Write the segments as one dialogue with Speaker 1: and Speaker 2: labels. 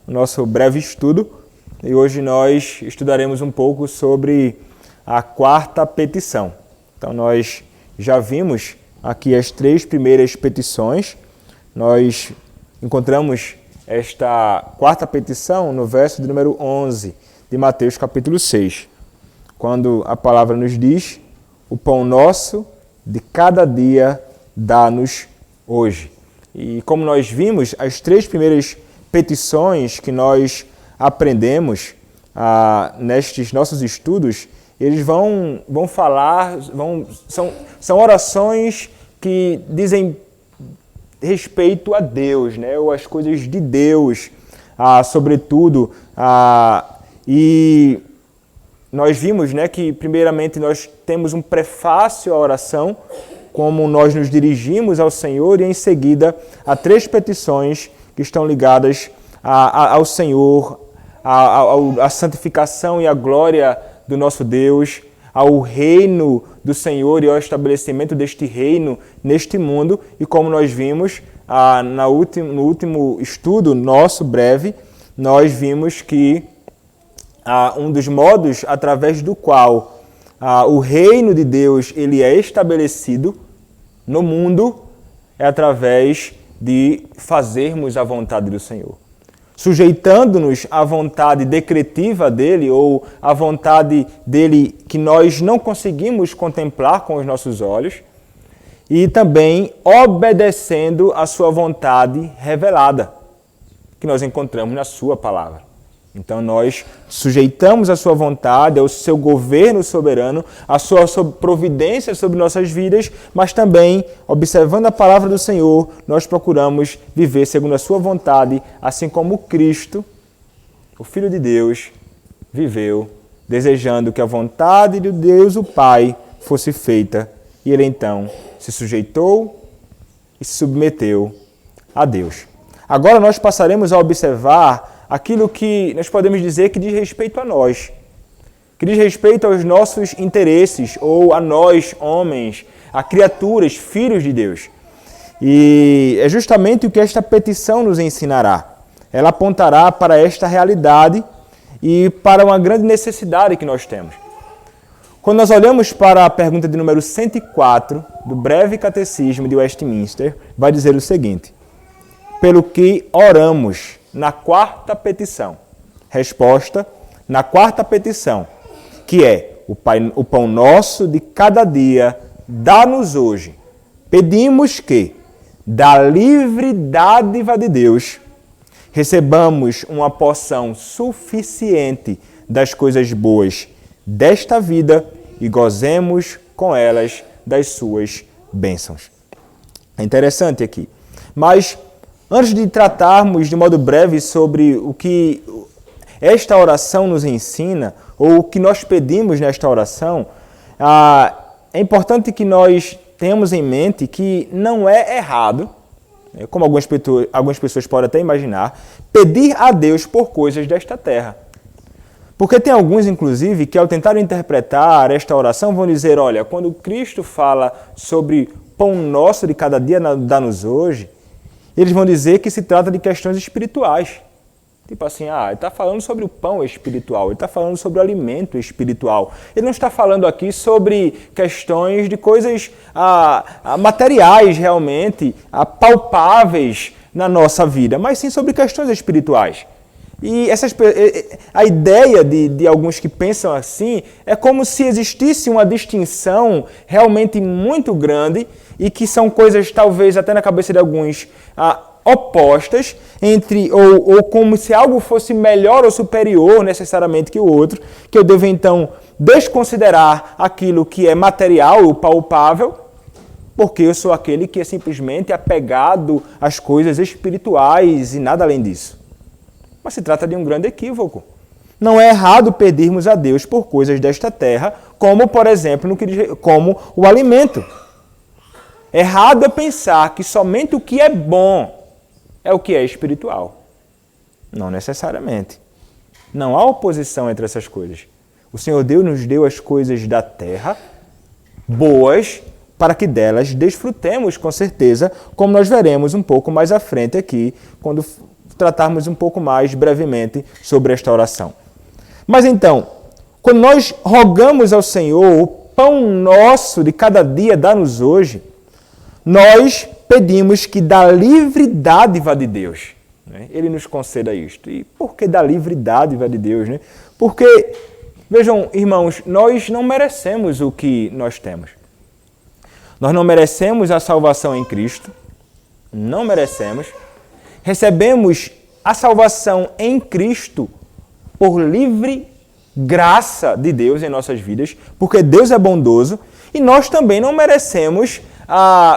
Speaker 1: o nosso breve estudo e hoje nós estudaremos um pouco sobre a quarta petição. Então nós já vimos aqui as três primeiras petições, nós encontramos esta quarta petição no verso de número 11 de Mateus capítulo 6, quando a palavra nos diz: o pão nosso de cada dia dá-nos hoje. E como nós vimos, as três primeiras petições que nós aprendemos nestes nossos estudos, eles vão falar, são orações que dizem respeito a Deus, né? Ou as coisas de Deus, sobretudo. E nós vimos, né, que primeiramente nós temos um prefácio à oração, como nós nos dirigimos ao Senhor, e em seguida há três petições que estão ligadas ao Senhor, à santificação e à glória do nosso Deus, ao reino do Senhor e ao estabelecimento deste reino neste mundo. E como nós vimos no último estudo nosso breve, nós vimos que um dos modos através do qual o reino de Deus ele é estabelecido no mundo é através de fazermos a vontade do Senhor, sujeitando-nos à vontade decretiva dele, ou à vontade dele que nós não conseguimos contemplar com os nossos olhos, e também obedecendo à sua vontade revelada, que nós encontramos na sua palavra. Então nós sujeitamos a sua vontade, ao seu governo soberano, a sua providência sobre nossas vidas, mas também, observando a palavra do Senhor, nós procuramos viver segundo a sua vontade, assim como Cristo, o Filho de Deus, viveu, desejando que a vontade de Deus, o Pai, fosse feita, e ele então se sujeitou e se submeteu a Deus. Agora nós passaremos a observar aquilo que nós podemos dizer que diz respeito a nós, que diz respeito aos nossos interesses, ou a nós, homens, a criaturas, filhos de Deus. E é justamente o que esta petição nos ensinará. Ela apontará para esta realidade e para uma grande necessidade que nós temos. Quando nós olhamos para a pergunta de número 104 do breve catecismo de Westminster, vai dizer o seguinte: pelo que oramos na quarta petição. Resposta: na quarta petição, que é o pão nosso de cada dia, dá-nos hoje. Pedimos que, da livre dádiva de Deus, recebamos uma porção suficiente das coisas boas desta vida e gozemos com elas das suas bênçãos. É interessante aqui. Mas antes de tratarmos de modo breve sobre o que esta oração nos ensina, ou o que nós pedimos nesta oração, é importante que nós tenhamos em mente que não é errado, como algumas pessoas podem até imaginar, pedir a Deus por coisas desta terra. Porque tem alguns, inclusive, que ao tentar interpretar esta oração vão dizer: olha, quando Cristo fala sobre pão nosso de cada dia dá-nos hoje, eles vão dizer que se trata de questões espirituais. Tipo assim, ele está falando sobre o pão espiritual, ele está falando sobre o alimento espiritual. Ele não está falando aqui sobre questões de coisas materiais realmente, palpáveis na nossa vida, mas sim sobre questões espirituais. E a ideia de alguns que pensam assim é como se existisse uma distinção realmente muito grande e que são coisas, talvez até na cabeça de alguns, opostas, ou como se algo fosse melhor ou superior necessariamente que o outro, que eu devo então desconsiderar aquilo que é material ou palpável, porque eu sou aquele que é simplesmente apegado às coisas espirituais e nada além disso. Mas se trata de um grande equívoco. Não é errado pedirmos a Deus por coisas desta terra, como, por exemplo, como o alimento. Errado é pensar que somente o que é bom é o que é espiritual. Não necessariamente. Não há oposição entre essas coisas. O Senhor Deus nos deu as coisas da terra boas para que delas desfrutemos com certeza, como nós veremos um pouco mais à frente aqui, quando tratarmos um pouco mais brevemente sobre esta oração. Mas então, quando nós rogamos ao Senhor, o pão nosso de cada dia dá-nos hoje, nós pedimos que da livre dádiva de Deus, né, Ele nos conceda isto. E por que da livre dádiva de Deus? Né? Porque, vejam, irmãos, nós não merecemos o que nós temos. Nós não merecemos a salvação em Cristo, não merecemos. Recebemos a salvação em Cristo por livre graça de Deus em nossas vidas, porque Deus é bondoso, e nós também não merecemos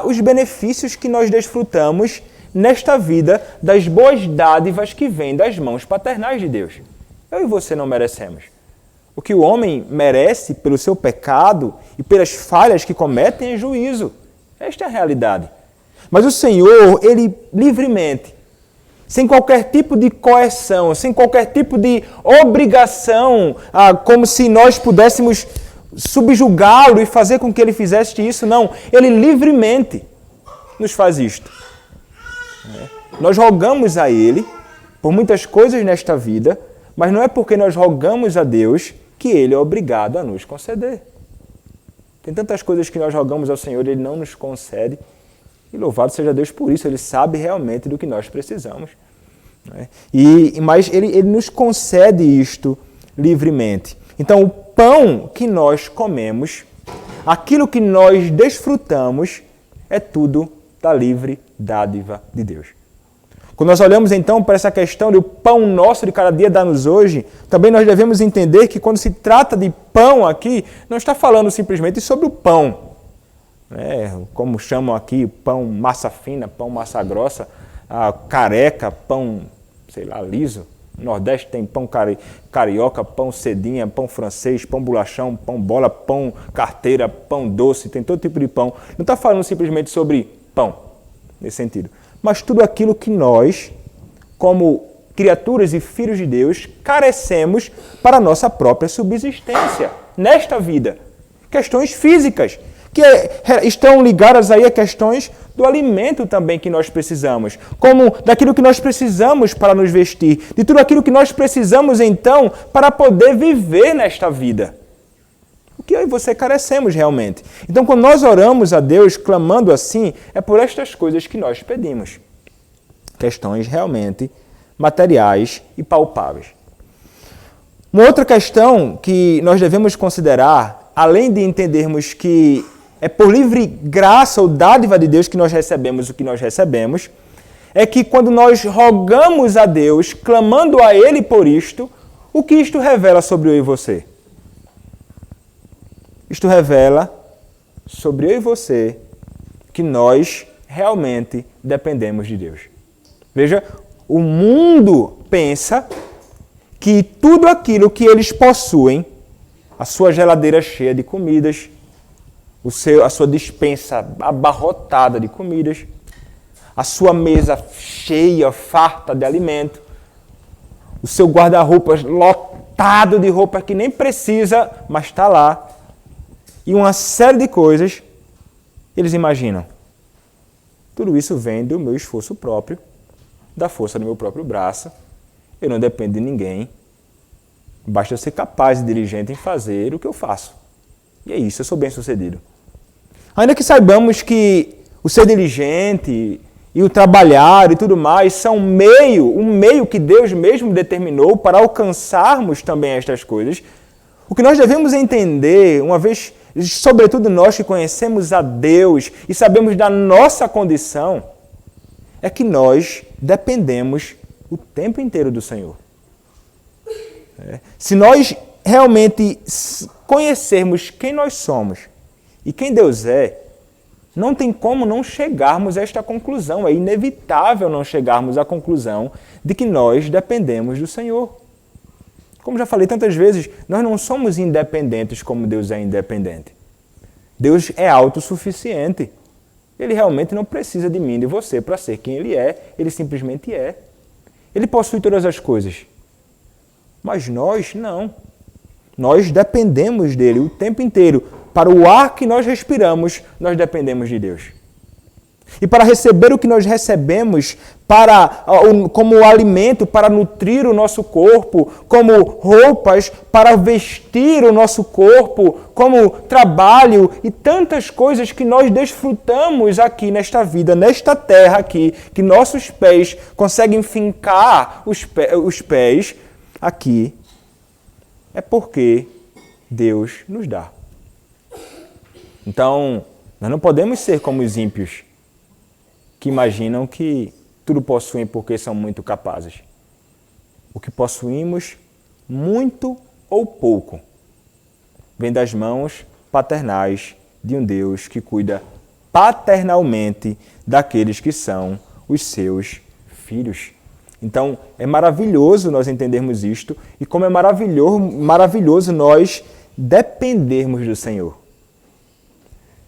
Speaker 1: os benefícios que nós desfrutamos nesta vida das boas dádivas que vêm das mãos paternais de Deus. Eu e você não merecemos. O que o homem merece pelo seu pecado e pelas falhas que cometem é juízo. Esta é a realidade. Mas o Senhor, Ele livremente, sem qualquer tipo de coerção, sem qualquer tipo de obrigação, como se nós pudéssemos subjugá-lo e fazer com que Ele fizesse isso. Não, Ele livremente nos faz isto. Nós rogamos a Ele por muitas coisas nesta vida, mas não é porque nós rogamos a Deus que Ele é obrigado a nos conceder. Tem tantas coisas que nós rogamos ao Senhor e Ele não nos concede. E louvado seja Deus por isso, Ele sabe realmente do que nós precisamos. Mas Ele nos concede isto livremente. Então, o pão que nós comemos, aquilo que nós desfrutamos, é tudo da livre dádiva de Deus. Quando nós olhamos então para essa questão do pão nosso de cada dia dá-nos hoje, também nós devemos entender que quando se trata de pão aqui, não está falando simplesmente sobre o pão, como chamam aqui, pão massa fina, pão massa grossa, careca, pão, liso. No Nordeste tem pão carioca, pão cedinha, pão francês, pão bolachão, pão bola, pão carteira, pão doce, tem todo tipo de pão. Não está falando simplesmente sobre pão, nesse sentido. Mas tudo aquilo que nós, como criaturas e filhos de Deus, carecemos para a nossa própria subsistência nesta vida. Questões físicas, que estão ligadas aí a questões do alimento também que nós precisamos, como daquilo que nós precisamos para nos vestir, de tudo aquilo que nós precisamos então para poder viver nesta vida. O que eu e você carecemos realmente. Então, quando nós oramos a Deus clamando assim, é por estas coisas que nós pedimos. Questões realmente materiais e palpáveis. Uma outra questão que nós devemos considerar, além de entendermos que é por livre graça ou dádiva de Deus que nós recebemos o que nós recebemos, é que quando nós rogamos a Deus, clamando a Ele por isto, o que isto revela sobre eu e você? Isto revela sobre eu e você que nós realmente dependemos de Deus. Veja, o mundo pensa que tudo aquilo que eles possuem, a sua geladeira cheia de comidas, a sua despensa abarrotada de comidas, a sua mesa cheia, farta de alimento, o seu guarda-roupas lotado de roupa que nem precisa, mas está lá, e uma série de coisas, eles imaginam. Tudo isso vem do meu esforço próprio, da força do meu próprio braço. Eu não dependo de ninguém. Basta eu ser capaz e diligente em fazer o que eu faço. E é isso, eu sou bem-sucedido. Ainda que saibamos que o ser diligente e o trabalhar e tudo mais são um meio que Deus mesmo determinou para alcançarmos também estas coisas, o que nós devemos entender, uma vez, sobretudo nós que conhecemos a Deus e sabemos da nossa condição, é que nós dependemos o tempo inteiro do Senhor. Se nós realmente conhecermos quem nós somos e quem Deus é, não tem como não chegarmos a esta conclusão. É inevitável não chegarmos à conclusão de que nós dependemos do Senhor. Como já falei tantas vezes, nós não somos independentes como Deus é independente. Deus é autossuficiente. Ele realmente não precisa de mim e de você para ser quem Ele é. Ele simplesmente é. Ele possui todas as coisas. Mas nós não. Nós dependemos dele o tempo inteiro. Para o ar que nós respiramos, nós dependemos de Deus. E para receber o que nós recebemos como alimento para nutrir o nosso corpo, como roupas para vestir o nosso corpo, como trabalho e tantas coisas que nós desfrutamos aqui nesta vida, nesta terra aqui, que nossos pés conseguem fincar os pés aqui, é porque Deus nos dá. Então, nós não podemos ser como os ímpios, que imaginam que tudo possuem porque são muito capazes. O que possuímos, muito ou pouco, vem das mãos paternais de um Deus que cuida paternalmente daqueles que são os seus filhos. Então, é maravilhoso nós entendermos isto e como é maravilhoso nós dependermos do Senhor.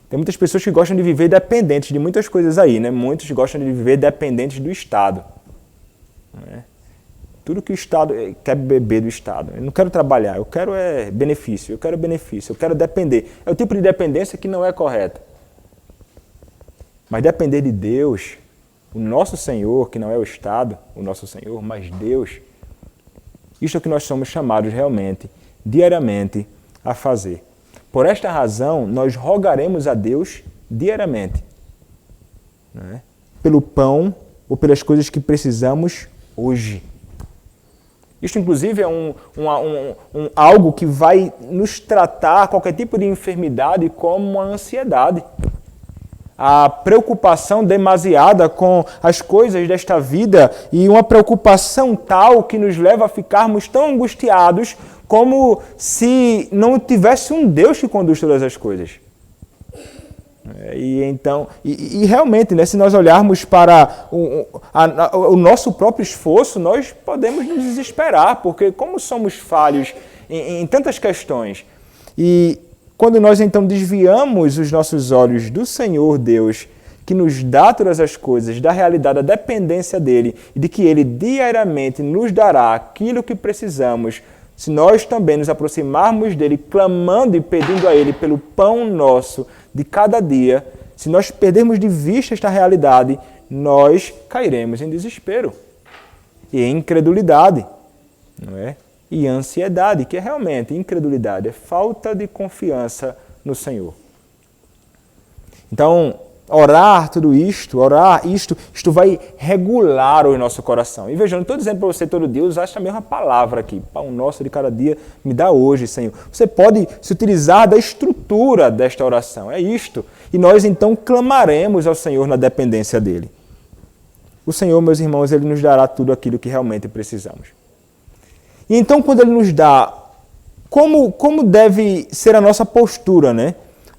Speaker 1: Tem muitas pessoas que gostam de viver dependentes de muitas coisas aí, né? Muitos gostam de viver dependentes do Estado. Né? Tudo que o Estado quer beber do Estado. Eu não quero trabalhar, eu quero benefício, eu quero depender. É o tipo de dependência que não é correta. Mas depender de Deus, o nosso Senhor, que não é o Estado, o nosso Senhor, mas Deus, isto é o que nós somos chamados realmente, diariamente, a fazer. Por esta razão, nós rogaremos a Deus diariamente, né? Pelo pão ou pelas coisas que precisamos hoje. Isto, inclusive, é algo que vai nos tratar qualquer tipo de enfermidade como a ansiedade. A preocupação demasiada com as coisas desta vida e uma preocupação tal que nos leva a ficarmos tão angustiados como se não tivesse um Deus que conduz todas as coisas. E realmente, né, se nós olharmos para o nosso próprio esforço, nós podemos nos desesperar, porque como somos falhos em tantas questões. E quando nós então desviamos os nossos olhos do Senhor Deus, que nos dá todas as coisas, da realidade, da dependência dele, e de que ele diariamente nos dará aquilo que precisamos, se nós também nos aproximarmos dele, clamando e pedindo a ele pelo pão nosso de cada dia, se nós perdermos de vista esta realidade, nós cairemos em desespero e em incredulidade, não é? E ansiedade, que é realmente incredulidade, é falta de confiança no Senhor. Então, orar isto vai regular o nosso coração. E veja, eu não estou dizendo para você todo dia usar esta mesma palavra aqui. Pão nosso de cada dia me dá hoje, Senhor. Você pode se utilizar da estrutura desta oração. É isto. E nós então clamaremos ao Senhor na dependência dele. O Senhor, meus irmãos, ele nos dará tudo aquilo que realmente precisamos. E então, quando ele nos dá, como deve ser a nossa postura, né?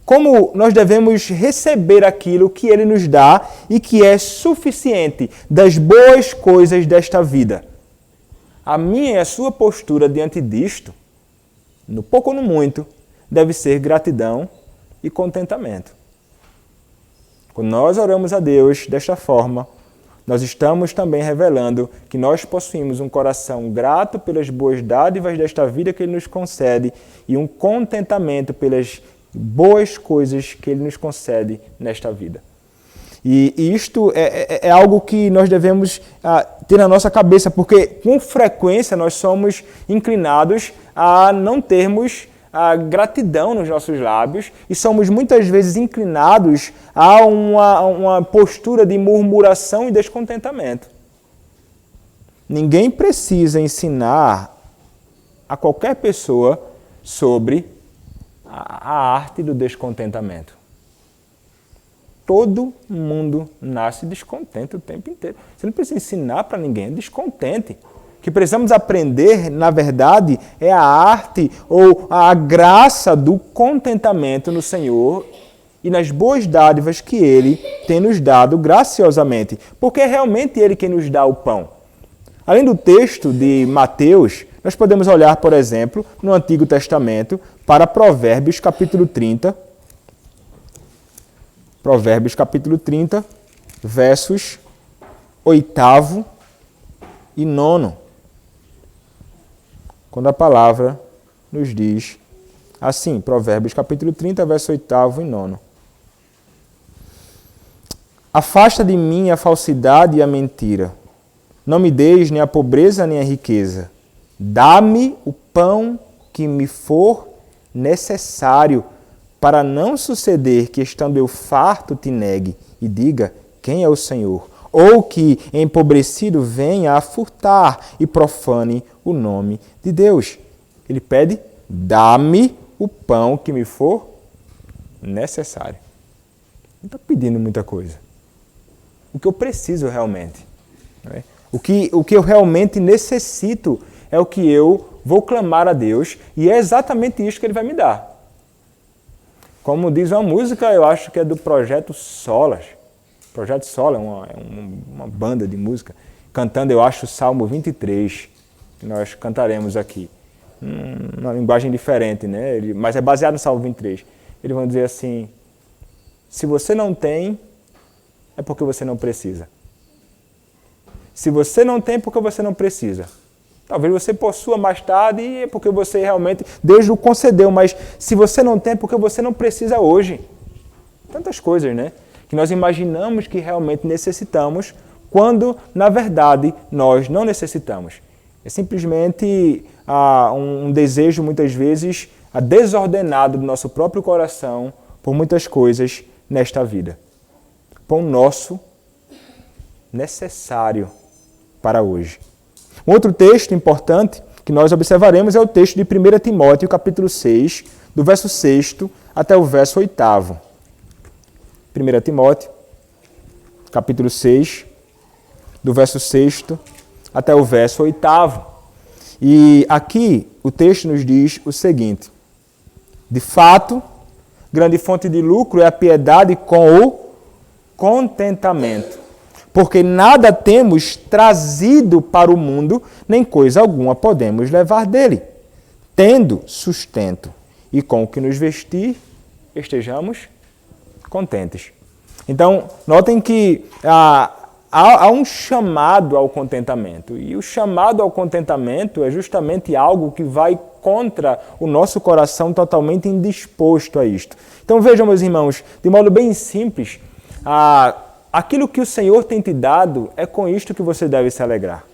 Speaker 1: Como nós devemos receber aquilo que ele nos dá e que é suficiente das boas coisas desta vida. A minha e a sua postura diante disto, no pouco ou no muito, deve ser gratidão e contentamento. Quando nós oramos a Deus desta forma, nós estamos também revelando que nós possuímos um coração grato pelas boas dádivas desta vida que Ele nos concede e um contentamento pelas boas coisas que Ele nos concede nesta vida. E isto é algo que nós devemos ter na nossa cabeça, porque com frequência nós somos inclinados a não termos a gratidão nos nossos lábios e somos muitas vezes inclinados a uma postura de murmuração e descontentamento. Ninguém precisa ensinar a qualquer pessoa sobre a arte do descontentamento. Todo mundo nasce descontente o tempo inteiro. Você não precisa ensinar para ninguém, é descontente. O que precisamos aprender, na verdade, é a arte ou a graça do contentamento no Senhor e nas boas dádivas que Ele tem nos dado graciosamente, porque é realmente Ele quem nos dá o pão. Além do texto de Mateus, nós podemos olhar, por exemplo, no Antigo Testamento, para Provérbios capítulo 30. Provérbios capítulo 30, versos 8º e 9º. Quando a palavra nos diz assim, Provérbios capítulo 30, verso 8º e 9º. Afasta de mim a falsidade e a mentira. Não me deis nem a pobreza nem a riqueza. Dá-me o pão que me for necessário, para não suceder que, estando eu farto, te negue e diga: quem é o Senhor? Ou que, empobrecido, venha a furtar e profane o nome de Deus. Ele pede: dá-me o pão que me for necessário. Não está pedindo muita coisa. O que eu preciso realmente. Né? O que eu realmente necessito é o que eu vou clamar a Deus, e é exatamente isso que Ele vai me dar. Como diz uma música, eu acho que é do Projeto Solas. O Projeto Solas é uma banda de música, cantando, eu acho, o Salmo 23, que nós cantaremos aqui. Uma linguagem diferente, né? Mas é baseado no Salmo 23. Eles vão dizer assim: se você não tem, é porque você não precisa. Se você não tem, é porque você não precisa. Talvez você possua mais tarde e é porque você realmente, Deus o concedeu, mas se você não tem, é porque você não precisa hoje. Tantas coisas, né? Que nós imaginamos que realmente necessitamos, quando, na verdade, nós não necessitamos. É simplesmente um desejo, muitas vezes, desordenado do nosso próprio coração por muitas coisas nesta vida. Pão nosso necessário para hoje. Um outro texto importante que nós observaremos é o texto de 1 Timóteo, capítulo 6, do verso 6 até o verso 8. 1 Timóteo, capítulo 6, do verso 6 até o verso 8. E aqui o texto nos diz o seguinte: de fato, grande fonte de lucro é a piedade com o contentamento, porque nada temos trazido para o mundo, nem coisa alguma podemos levar dele. Tendo sustento e com o que nos vestir, estejamos contentes. Então, notem que há um chamado ao contentamento. E o chamado ao contentamento é justamente algo que vai contra o nosso coração totalmente indisposto a isto. Então vejam, meus irmãos, de modo bem simples, aquilo que o Senhor tem te dado é com isto que você deve se alegrar.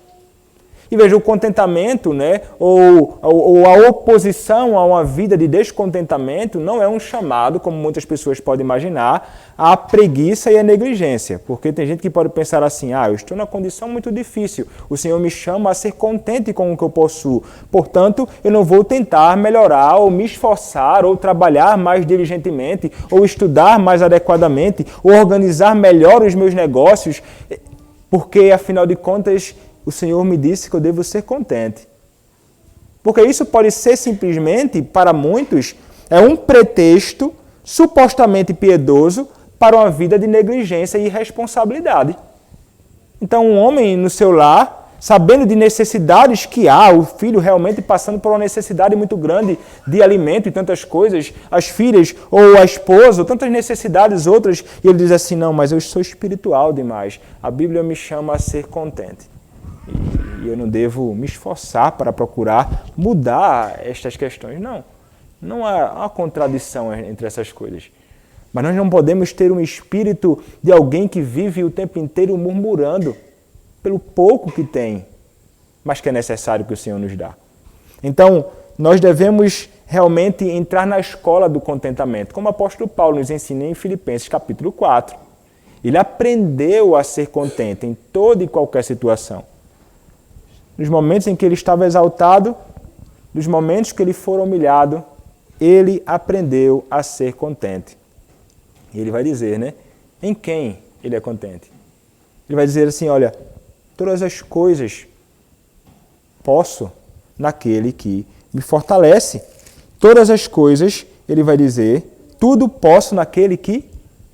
Speaker 1: E veja, o contentamento, né, ou a oposição a uma vida de descontentamento não é um chamado, como muitas pessoas podem imaginar, à preguiça e à negligência. Porque tem gente que pode pensar assim: eu estou numa condição muito difícil, o Senhor me chama a ser contente com o que eu possuo, portanto, eu não vou tentar melhorar, ou me esforçar, ou trabalhar mais diligentemente, ou estudar mais adequadamente, ou organizar melhor os meus negócios, porque, afinal de contas, o Senhor me disse que eu devo ser contente. Porque isso pode ser simplesmente, para muitos, um pretexto supostamente piedoso para uma vida de negligência e irresponsabilidade. Então, um homem no seu lar, sabendo de necessidades que há, o filho realmente passando por uma necessidade muito grande de alimento e tantas coisas, as filhas ou a esposa, ou tantas necessidades outras, e ele diz assim: não, mas eu sou espiritual demais. A Bíblia me chama a ser contente. E eu não devo me esforçar para procurar mudar estas questões. Não há uma contradição entre essas coisas. Mas nós não podemos ter um espírito de alguém que vive o tempo inteiro murmurando pelo pouco que tem, mas que é necessário que o Senhor nos dá. Então, nós devemos realmente entrar na escola do contentamento, como o apóstolo Paulo nos ensina em Filipenses capítulo 4. Ele aprendeu a ser contente em toda e qualquer situação. Nos momentos em que ele estava exaltado, nos momentos que ele for humilhado, ele aprendeu a ser contente. E ele vai dizer, né? Em quem ele é contente? Ele vai dizer assim: olha, todas as coisas posso naquele que me fortalece. Todas as coisas, ele vai dizer, tudo posso naquele que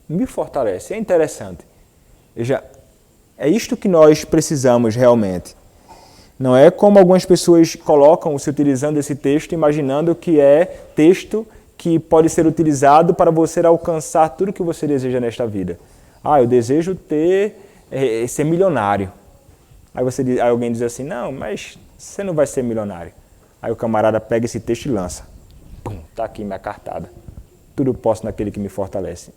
Speaker 1: me fortalece. É interessante. Veja, é isto que nós precisamos realmente. Não é como algumas pessoas colocam, se utilizando esse texto, imaginando que é texto que pode ser utilizado para você alcançar tudo que você deseja nesta vida. Eu desejo ser milionário. Aí alguém diz assim: não, mas você não vai ser milionário. Aí o camarada pega esse texto e lança. Está aqui minha cartada. Tudo posso naquele que me fortalece.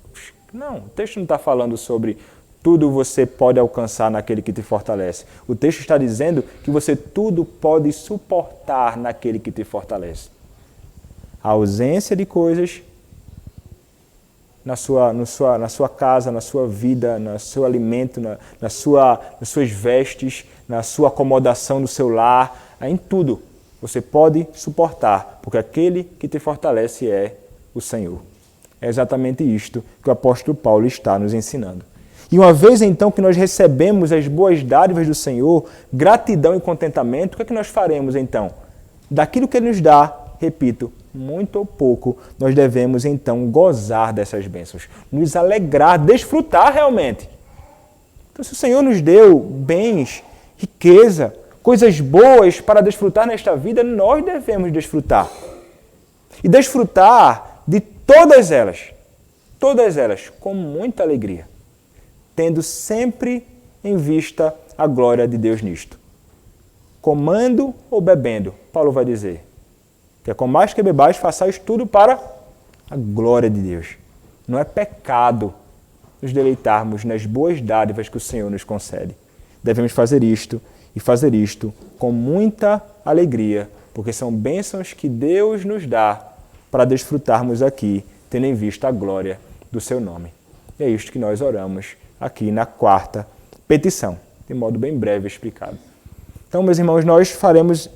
Speaker 1: Não, o texto não está falando sobre Tudo você pode alcançar naquele que te fortalece. O texto está dizendo que você tudo pode suportar naquele que te fortalece. A ausência de coisas na sua casa, na sua vida, no seu alimento, nas suas vestes, na sua acomodação no seu lar, em tudo você pode suportar, porque aquele que te fortalece é o Senhor. É exatamente isto que o apóstolo Paulo está nos ensinando. E uma vez então que nós recebemos as boas dádivas do Senhor, gratidão e contentamento, o que é que nós faremos então? Daquilo que Ele nos dá, repito, muito ou pouco, nós devemos então gozar dessas bênçãos, nos alegrar, desfrutar realmente. Então, se o Senhor nos deu bens, riqueza, coisas boas para desfrutar nesta vida, nós devemos desfrutar. E desfrutar de todas elas, com muita alegria, tendo sempre em vista a glória de Deus nisto. Comando ou bebendo, Paulo vai dizer, que comais que bebais, façais tudo para a glória de Deus. Não é pecado nos deleitarmos nas boas dádivas que o Senhor nos concede. Devemos fazer isto e fazer isto com muita alegria, porque são bênçãos que Deus nos dá para desfrutarmos aqui, tendo em vista a glória do seu nome. E é isto que nós oramos aqui na quarta petição, de modo bem breve explicado. Então, meus irmãos, nós faremos